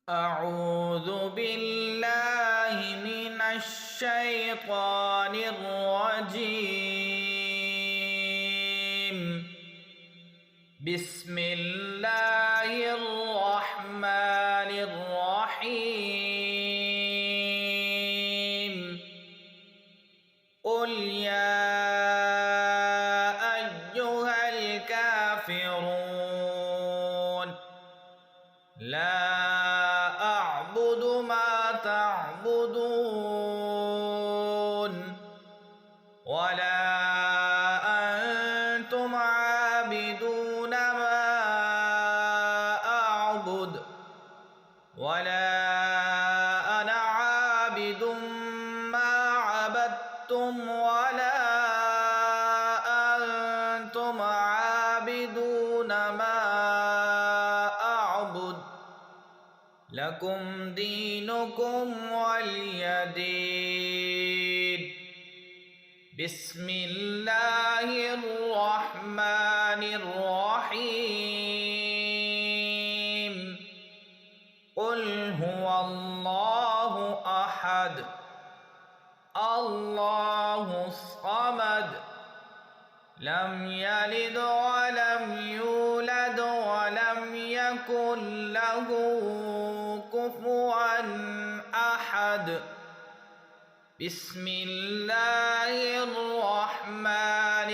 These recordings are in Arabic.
أعوذ بالله من الشيطان الرجيم. بسم الله الرحمن الرحيم. قل يا أيها الكافرون لا أعبد ما تعبدون ولا أنتم عابدون ما أعبد ولا أنا عابد ما عبدتم ولا أنتم عابدون ما أعبد لكم دينكم ولي دين. بسم الله الرحمن الرحيم. قل هو الله أحد الله الصمد لم يلد ولم يولد ولم يكن له كفوا أحد. بسم الله الرحمن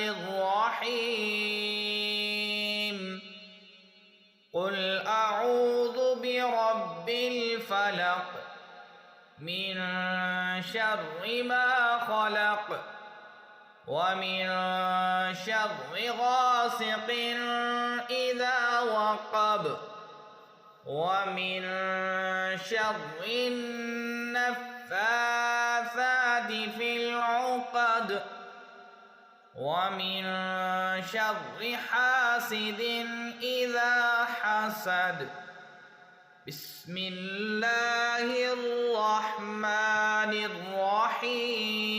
الرحيم. قل أعوذ برب الفلق من شر ما خلق ومن شر غاسق إذا وقب ومن شر النفاثات في العقد ومن شر حاسد إذا حسد. بسم الله الرحمن الرحيم.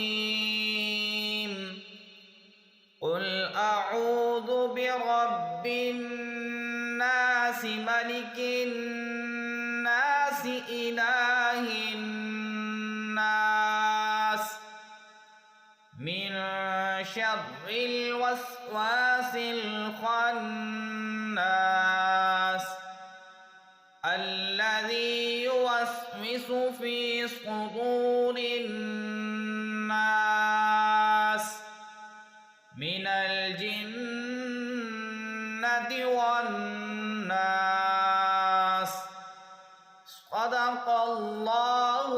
قل أعوذ برب الناس ملك الناس إله الناس من شر الوسواس الخناس الذي يوسوس في صدور الناس من الجنة والناس. صدق الله